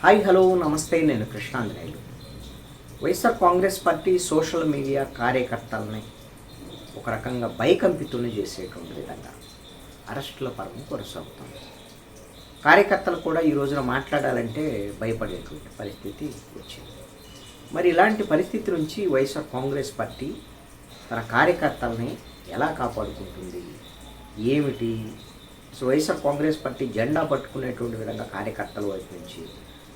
Hi hello నమస్తే, నేను Krishnanjaneyulu. YSR Congress party social media కార్యకర్తలని ఒక రకంగా భయకంపితుల్ని చేసేటువంటి విధంగా అరెస్టుల పర్వం కొనసాగుతుంది. కార్యకర్తలు కూడా ఈ రోజున మాట్లాడాలంటే భయపడేటువంటి పరిస్థితి వచ్చింది. మరి ఇలాంటి పరిస్థితి నుంచి వైఎస్ఆర్ కాంగ్రెస్ పార్టీ తన కార్యకర్తల్ని ఎలా కాపాడుకుంటుంది, ఏమిటి? సో వైఎస్ఆర్ కాంగ్రెస్ పార్టీ జెండా పట్టుకునేటువంటి విధంగా కార్యకర్తల వైపు నుంచి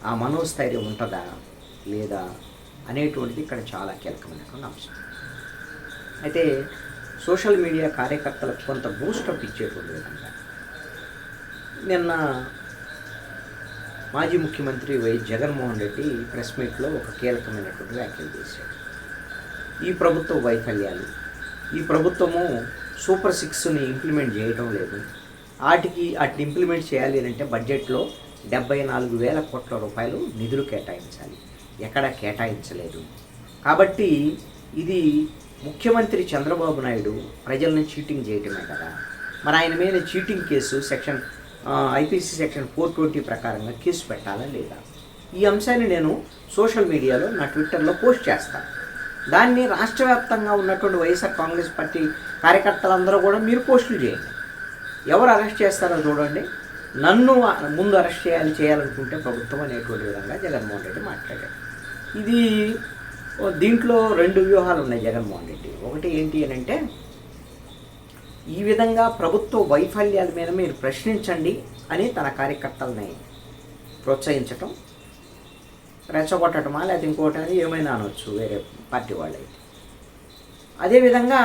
ఆ మనోస్థైర్యం ఉంటుందా లేదా అనేటువంటిది ఇక్కడ చాలా కీలకమైనటువంటి అంశం. అయితే సోషల్ మీడియా కార్యకర్తలకు కొంత బూస్టప్ ఇచ్చేటువంటి విధంగా నిన్న మాజీ ముఖ్యమంత్రి వైఎస్ జగన్మోహన్ రెడ్డి ప్రెస్ మీట్లో ఒక కీలకమైనటువంటి వ్యాఖ్యలు చేశాడు. ఈ ప్రభుత్వ వైఫల్యాలు, ఈ ప్రభుత్వము సూపర్ 6ని ఇంప్లిమెంట్ చేయడం లేదు, వాటిని ఇంప్లిమెంట్ చేయాలి అంటే బడ్జెట్లో 74,000 కోట్ల రూపాయలు నిధులు కేటాయించాలి, ఎక్కడ కేటాయించలేదు. కాబట్టి ఇది ముఖ్యమంత్రి చంద్రబాబు నాయుడు ప్రజలను చీటింగ్ చేయటమే కదా. మరి ఆయన మీద చీటింగ్ కేసు ఐపీసీ సెక్షన్ 420 ప్రకారంగా కేసు పెట్టాలా లేదా? ఈ అంశాన్ని నేను సోషల్ మీడియాలో నా ట్విట్టర్లో పోస్ట్ చేస్తాను. దాన్ని రాష్ట్ర వ్యాప్తంగా ఉన్నటువంటి వైఎస్ఆర్ కాంగ్రెస్ పార్టీ కార్యకర్తలందరూ కూడా మీరు పోస్టులు చేయండి. ఎవరు అరెస్ట్ చేస్తారో చూడండి. నన్ను ముందు అరెస్ట్ చేయాలనుకుంటే ప్రభుత్వం అనేటువంటి విధంగా జగన్మోహన్ రెడ్డి మాట్లాడాడు. ఇది దీంట్లో 2 వ్యూహాలు ఉన్నాయి జగన్మోహన్ రెడ్డి. ఒకటి ఏంటి అని అంటే, ఈ విధంగా ప్రభుత్వ వైఫల్యాల మీద మీరు ప్రశ్నించండి అని తన కార్యకర్తలని ప్రోత్సహించటం, రెచ్చగొట్టడమా లేకపోతే ఇంకోటి అని ఏమైనా అనవచ్చు వేరే పార్టీ వాళ్ళైతే. అదేవిధంగా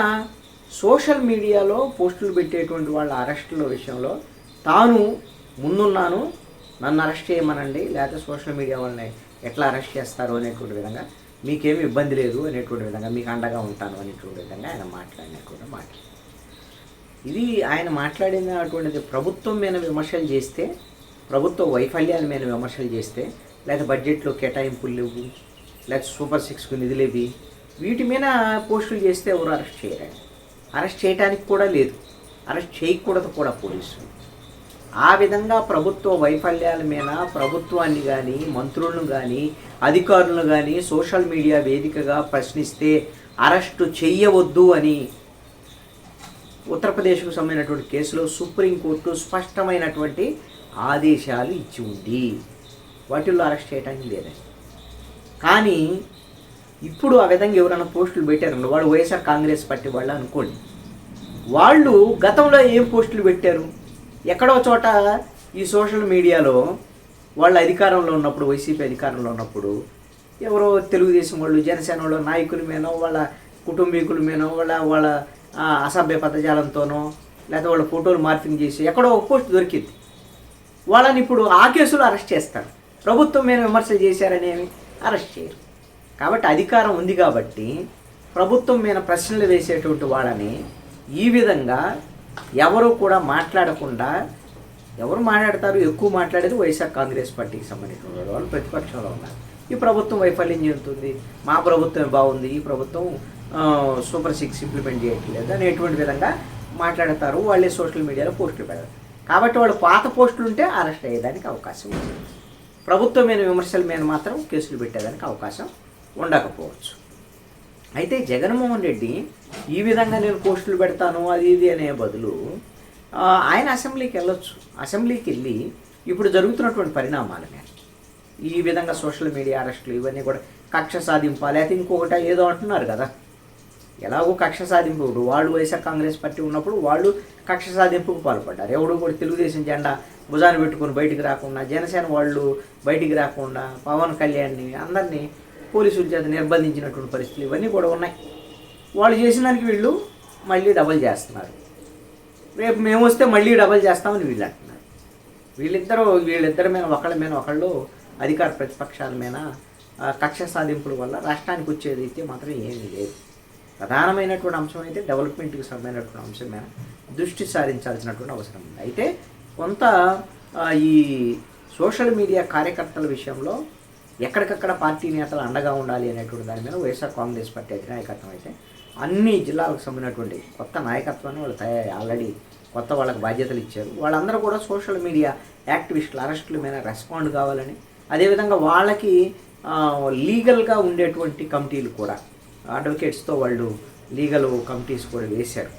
సోషల్ మీడియాలో పోస్టులు పెట్టేటువంటి వాళ్ళ అరెస్టుల విషయంలో తాను ముందున్నాను, నన్ను అరెస్ట్ చేయమనండి, లేకపోతే సోషల్ మీడియా వాళ్ళని ఎట్లా అరెస్ట్ చేస్తారు అనేటువంటి విధంగా, మీకేమి ఇబ్బంది లేదు అనేటువంటి విధంగా, మీకు అండగా ఉంటాను అనేటువంటి విధంగా ఆయన మాట్లాడినటువంటి మాట. ఇది ఆయన మాట్లాడినటువంటిది ప్రభుత్వం మీద విమర్శలు చేస్తే, ప్రభుత్వ వైఫల్యాల మీద విమర్శలు చేస్తే, లేకపోతే బడ్జెట్లో కేటాయింపులు లేవు, లేకపోతే సూపర్ 6కు నిధులేవి, వీటి మీద పోస్టులు చేస్తే ఎవరు అరెస్ట్ చేయరండి. అరెస్ట్ చేయడానికి కూడా లేదు, అరెస్ట్ చేయకూడదు కూడా పోలీసులు. ఆ విధంగా ప్రభుత్వ వైఫల్యాల మీద ప్రభుత్వాన్ని కానీ, మంత్రులను కానీ, అధికారులను కానీ సోషల్ మీడియా వేదికగా ప్రశ్నిస్తే అరెస్టు చెయ్యవద్దు అని ఉత్తరప్రదేశ్కు సంబంధించినటువంటి కేసులో సుప్రీంకోర్టు స్పష్టమైనటువంటి ఆదేశాలు ఇచ్చి ఉంది. వాటిల్లో అరెస్ట్ చేయడానికి లేదండి. కానీ ఇప్పుడు ఆ విధంగా ఎవరైనా పోస్టులు పెట్టారు, వాళ్ళు వైఎస్ఆర్ కాంగ్రెస్ పార్టీ వాళ్ళు అనుకోండి, వాళ్ళు గతంలో ఏం పోస్టులు పెట్టారు? ఎక్కడో చోట ఈ సోషల్ మీడియాలో వాళ్ళ అధికారంలో ఉన్నప్పుడు, వైసీపీ అధికారంలో ఉన్నప్పుడు ఎవరో తెలుగుదేశం వాళ్ళు, జనసేన వాళ్ళ నాయకుల మీదనో, వాళ్ళ కుటుంబీకుల మీదనో, వాళ్ళ అసభ్య పదజాలంతోనో, లేకపోతే వాళ్ళ ఫోటోలు మార్పింగ్ చేసి ఎక్కడో ఒక పోస్ట్ దొరికింది. వాళ్ళని ఇప్పుడు ఆ కేసులో అరెస్ట్ చేస్తారు. ప్రభుత్వం మీద విమర్శలు చేశారనేవి అరెస్ట్ చేయరు. కాబట్టి అధికారం ఉంది కాబట్టి ప్రభుత్వం మీద ప్రశ్నలు వేసేటువంటి వాళ్ళని ఈ విధంగా ఎవరు కూడా మాట్లాడకుండా, ఎవరు మాట్లాడతారు? ఎక్కువ మాట్లాడేది వైఎస్ఆర్ కాంగ్రెస్ పార్టీకి సంబంధించిన వాళ్ళు ప్రతిపక్షంలో ఉన్నారు. ఈ ప్రభుత్వం వైఫల్యం చెందుతుంది, మా ప్రభుత్వం బాగుంది, ఈ ప్రభుత్వం సూపర్ 6 ఇంప్లిమెంట్ చేయట్లేదు అనేటువంటి విధంగా మాట్లాడతారు. వాళ్ళే సోషల్ మీడియాలో పోస్టులు పెడతారు. కాబట్టి వాళ్ళు పాత పోస్టులు ఉంటే అరెస్ట్ అయ్యేదానికి అవకాశం ఉంది. ప్రభుత్వం మీద విమర్శల మీద మాత్రం కేసులు పెట్టేదానికి అవకాశం ఉండకపోవచ్చు. అయితే జగన్మోహన్ రెడ్డి ఈ విధంగా నేను పోస్టులు పెడతాను అది ఇది అనే బదులు ఆయన అసెంబ్లీకి వెళ్ళొచ్చు. అసెంబ్లీకి వెళ్ళి ఇప్పుడు జరుగుతున్నటువంటి పరిణామాల మీద ఈ విధంగా సోషల్ మీడియా అరెస్టులు ఇవన్నీ కూడా కక్ష సాధింపా, లేకపోతే ఇంకొకటి ఏదో అంటున్నారు కదా, ఎలాగో కక్ష సాధింపు. వాళ్ళు వైఎస్ఆర్ కాంగ్రెస్ పార్టీ ఉన్నప్పుడు వాళ్ళు కక్ష సాధింపుకు పాల్పడ్డారు. ఎవడు కూడా తెలుగుదేశం జెండా భుజాన్ని పెట్టుకుని బయటికి రాకుండా, జనసేన వాళ్ళు బయటికి రాకుండా, పవన్ కళ్యాణ్ని అందరినీ పోలీసుల చేత నిర్బంధించినటువంటి పరిస్థితులు ఇవన్నీ కూడా ఉన్నాయి. వాళ్ళు చేసిన దానికి వీళ్ళు మళ్ళీ డబల్ చేస్తున్నారు. రేపు మేము వస్తే మళ్ళీ డబల్ చేస్తామని వీళ్ళు అంటున్నారు. వీళ్ళిద్దరి మీద ఒకళ్ళు అధికార ప్రతిపక్షాల మీద కక్ష సాధింపుల వల్ల రాష్ట్రానికి వచ్చేది అయితే మాత్రం ఏమీ లేదు. ప్రధానమైనటువంటి అంశం అయితే డెవలప్మెంట్కి సంబంధించినటువంటి అంశం మీద దృష్టి సారించాల్సినటువంటి అవసరం ఉంది. అయితే కొంత ఈ సోషల్ మీడియా కార్యకర్తల విషయంలో ఎక్కడికక్కడ పార్టీ నేతలు అండగా ఉండాలి అనేటువంటి దాని మీద వైఎస్ఆర్ కాంగ్రెస్ పార్టీ అధినాయకత్వం అయితే అన్ని జిల్లాలకు సంబంధించినటువంటి కొత్త నాయకత్వాన్ని వాళ్ళు ఆల్రెడీ కొత్త వాళ్ళకి బాధ్యతలు ఇచ్చారు. వాళ్ళందరూ కూడా సోషల్ మీడియా యాక్టివిస్టుల అరెస్టుల మీద రెస్పాండ్ కావాలని, అదేవిధంగా వాళ్ళకి లీగల్గా ఉండేటువంటి కమిటీలు కూడా అడ్వకేట్స్తో వాళ్ళు లీగల్ కమిటీస్ కూడా వేశారు.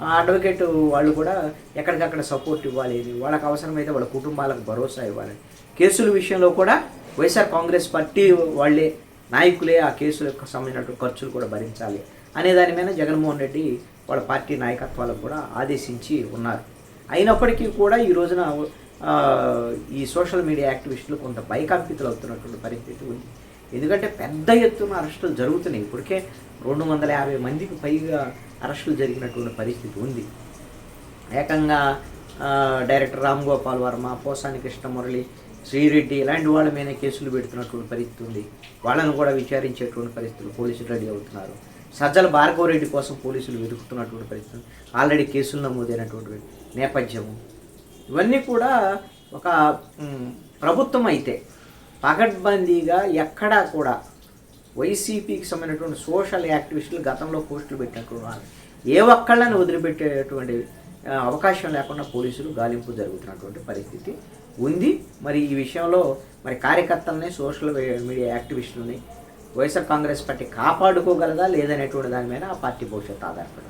ఆ అడ్వకేట్ వాళ్ళు కూడా ఎక్కడికక్కడ సపోర్ట్ ఇవ్వాలి, వాళ్ళకి అవసరమైతే వాళ్ళ కుటుంబాలకు భరోసా ఇవ్వాలి. కేసుల విషయంలో కూడా వైఎస్ఆర్ కాంగ్రెస్ పార్టీ వాళ్ళే నాయకులే ఆ కేసులకు సంబంధించినటువంటి ఖర్చులు కూడా భరించాలి అనే దాని మీద జగన్మోహన్ రెడ్డి వాళ్ళ పార్టీ నాయకత్వాలకు కూడా ఆదేశించి ఉన్నారు. అయినప్పటికీ కూడా ఈ రోజున ఈ సోషల్ మీడియా యాక్టివిస్టులు కొంత భయకంపితులు అవుతున్నటువంటి పరిస్థితి ఉంది. ఎందుకంటే పెద్ద ఎత్తున అరెస్టులు జరుగుతున్నాయి. ఇప్పటికే 250 మందికి పైగా అరెస్టులు జరిగినటువంటి పరిస్థితి ఉంది. ఏకంగా డైరెక్టర్ రామ్ గోపాల్ వర్మ, పోసాని కృష్ణమురళి, శ్రీరెడ్డి ఇలాంటి వాళ్ళ మీద కేసులు పెడుతున్నటువంటి పరిస్థితి ఉంది. వాళ్ళను కూడా విచారించేటువంటి పరిస్థితులు పోలీసులు రెడీ అవుతున్నారు. సజ్జల భార్గవరెడ్డి కోసం పోలీసులు వెతుకుతున్నటువంటి పరిస్థితి, ఆల్రెడీ కేసులు నమోదైనటువంటి నేపథ్యము. ఇవన్నీ కూడా ఒక ప్రభుత్వం అయితే పగడ్బందీగా ఎక్కడా కూడా వైసీపీకి సంబంధించినటువంటి సోషల్ యాక్టివిస్టులు గతంలో పోస్టులు పెట్టినటువంటి వాళ్ళు ఏ ఒక్కళ్ళని వదిలిపెట్టేటువంటి అవకాశం లేకుండా పోలీసులు గాలింపు జరుగుతున్నటువంటి పరిస్థితి ఉంది. మరి ఈ విషయంలో మరి కార్యకర్తలని, సోషల్ మీడియా యాక్టివిస్టులని వైఎస్ఆర్ కాంగ్రెస్ పార్టీ కాపాడుకోగలదా లేదనేటువంటి దాని మీద ఆ పార్టీ భవిష్యత్తు ఆధారపడింది.